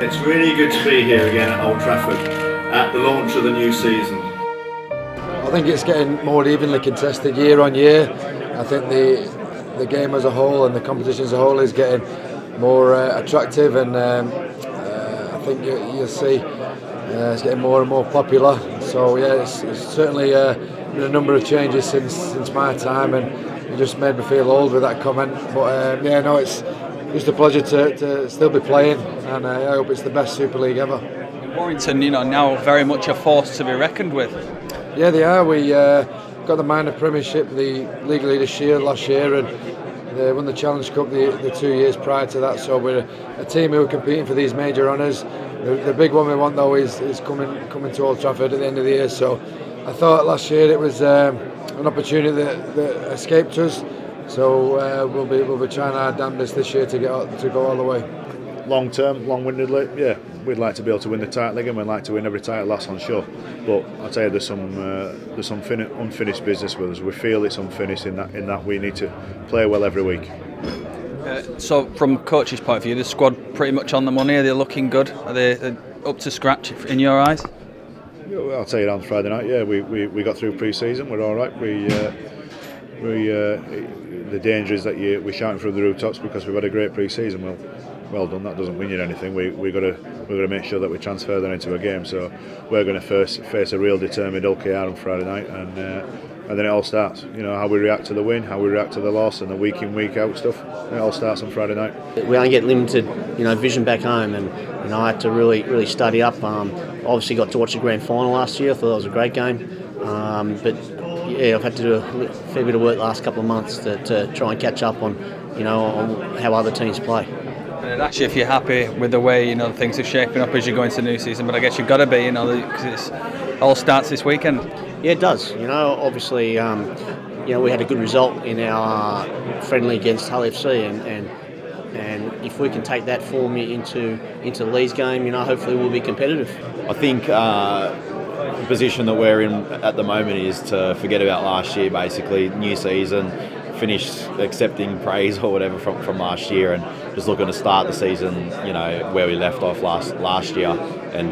It's really good to be here again at Old Trafford at the launch of the new season. I think it's getting more evenly contested year on year. I think the game as a whole and the competition as a whole is getting more attractive, and I think you'll see it's getting more and more popular. So yeah, it's certainly been a number of changes since my time, and it just made me feel old with that comment. But yeah, no, it's just a pleasure to still be playing, and I hope it's the best Super League ever. Warrington, now very much a force to be reckoned with. Yeah, they are. We got the minor Premiership, the League Leaders Shield last year, and they won the Challenge Cup the 2 years prior to that. So we're a team who are competing for these major honours. The big one we want though is coming to Old Trafford at the end of the year. So I thought last year it was an opportunity that escaped us. So we'll be trying our damnedest this year to go all the way. Long term, long-windedly, yeah, we'd like to be able to win the title again. We'd like to win every title that's on show. But I'll tell you, there's some unfinished business with us. We feel it's unfinished in that we need to play well every week. So from coach's point of view, the squad pretty much on the money. Are they looking good? Are they up to scratch in your eyes? Yeah, I'll tell you on Friday night. Yeah, we got through pre-season. We're all right. The danger is that we're shouting through the rooftops because we've had a great pre-season. Well done. That doesn't win you anything. We've got to make sure that we transfer that into a game. So we're going to face a real determined OKR on Friday night, and then it all starts. How we react to the win, how we react to the loss, and the week in, week out stuff. It all starts on Friday night. We only get limited, vision back home, and I had to really study up. Obviously, got to watch the grand final last year. I thought that was a great game, but yeah, I've had to do a fair bit of work the last couple of months to try and catch up on how other teams play. Actually, if you're happy with the way things are shaping up as you go into the new season, but I guess you've got to be, because it all starts this weekend. Yeah, it does. Obviously, we had a good result in our friendly against Hull FC, and if we can take that form into the Leeds game, hopefully we'll be competitive. I think the position that we're in at the moment is to forget about last year. Basically, new season. Finish accepting praise or whatever from last year, and just looking to start the season, where we left off last year, and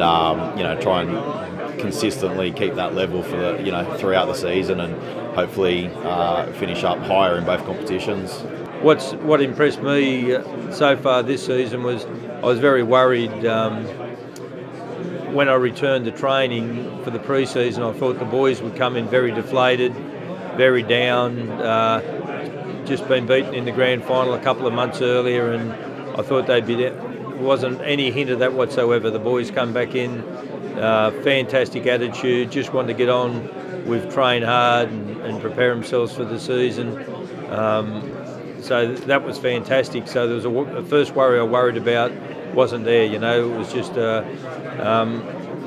try and consistently keep that level for throughout the season, and hopefully finish up higher in both competitions. What impressed me so far this season was I was very worried when I returned to training for the pre-season. I thought the boys would come in very deflated, very down. Just been beaten in the grand final a couple of months earlier, and I thought they'd be there. Wasn't any hint of that whatsoever. The boys come back in, fantastic attitude, just wanted to get on with train hard and prepare themselves for the season. So that was fantastic. So there was the first worry I worried about wasn't there. It was just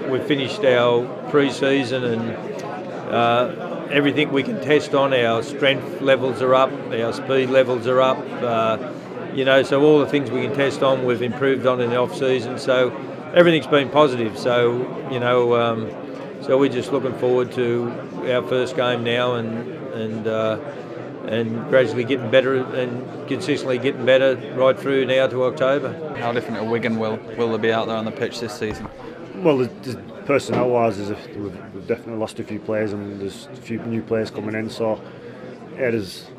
we finished our pre-season, and everything we can test on, our strength levels are up, our speed levels are up, so all the things we can test on we've improved on in the off-season, so everything's been positive. So so we're just looking forward to our first game now, and gradually getting better and consistently getting better right through now to October. How different a Wigan will there be out there on the pitch this season? Well, personnel-wise, we've definitely lost a few players, and there's a few new players coming in. So yeah, there's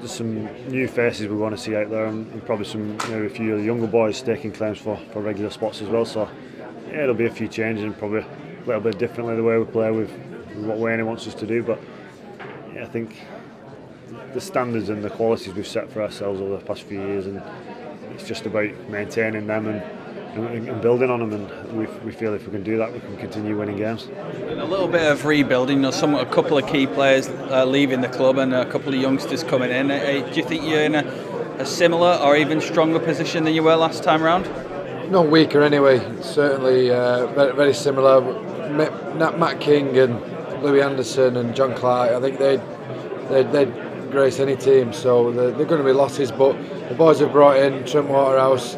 some new faces we want to see out there, and probably some a few younger boys staking claims for regular spots as well. So yeah, there'll be a few changes, and probably a little bit differently the way we play with what Wayne wants us to do. But yeah, I think the standards and the qualities we've set for ourselves over the past few years, and it's just about maintaining them and building on them, and we feel if we can do that, we can continue winning games. A little bit of rebuilding, a couple of key players leaving the club and a couple of youngsters coming in. Do you think you're in a similar or even stronger position than you were last time round? Not weaker anyway, certainly very, very similar. Matt King and Louis Anderson and John Clark, I think they'd grace any team, so they're going to be losses, but the boys have brought in Trent Waterhouse,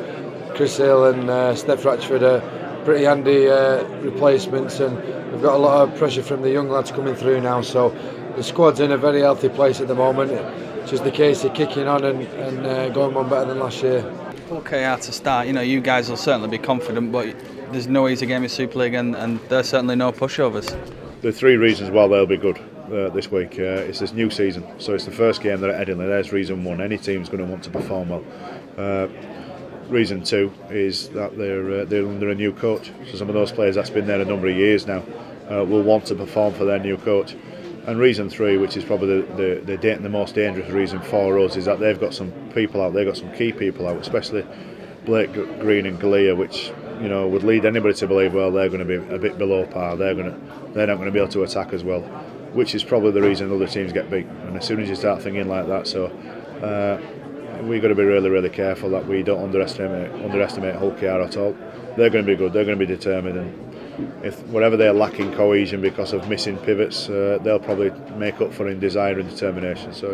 Chris Hill and Steph Ratchford are pretty handy replacements, and we've got a lot of pressure from the young lads coming through now, so the squad's in a very healthy place at the moment. It's just the case of kicking on and going one better than last year. Okay, how to start. You know, you guys will certainly be confident, but there's no easy game in Super League, and there's certainly no pushovers. There are three reasons why they'll be good this week. It's this new season, so it's the first game they're at Headingley. There's reason one. Any team's going to want to perform well. Reason two is that they're under a new coach. So some of those players that's been there a number of years now will want to perform for their new coach. And reason three, which is probably the most dangerous reason for us, is that they've got some people out. They've got some key people out, especially Blake Green and Galea, which would lead anybody to believe, well, they're going to be a bit below par. They're not going to be able to attack as well, which is probably the reason other teams get beat. And as soon as you start thinking like that, so we've got to be really, really careful that we don't underestimate Hull KR at all. They're going to be good. They're going to be determined, and if whatever they're lacking cohesion because of missing pivots, they'll probably make up for in desire and determination. So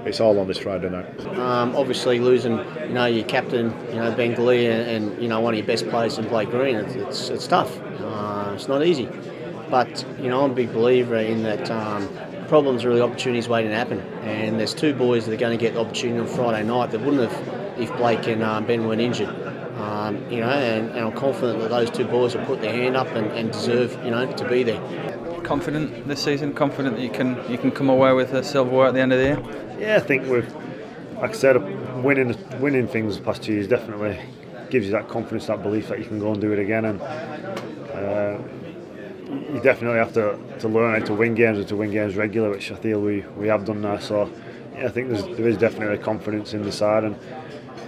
it's all on this Friday night. Obviously losing, your captain, Ben Galea, and one of your best players in Blake Green, it's tough. It's not easy, but I'm a big believer in that. Problems are really opportunities waiting to happen, and there's two boys that are going to get the opportunity on Friday night that wouldn't have if Blake and Ben weren't injured. And I'm confident that those two boys will put their hand up and deserve, to be there. Confident this season? Confident that you can come away with a silverware at the end of the year? Yeah, I think like I said, winning things the past 2 years definitely gives you that confidence, that belief that you can go and do it again. And you definitely have to learn how to win games and to win games regular, which I feel we have done now. So yeah, I think there is definitely confidence in the side, and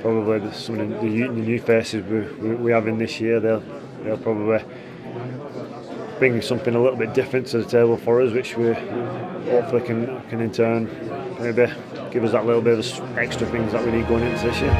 probably some of the new faces we have in this year, they'll probably bring something a little bit different to the table for us, which we hopefully can in turn maybe give us that little bit of extra things that we need going into this year.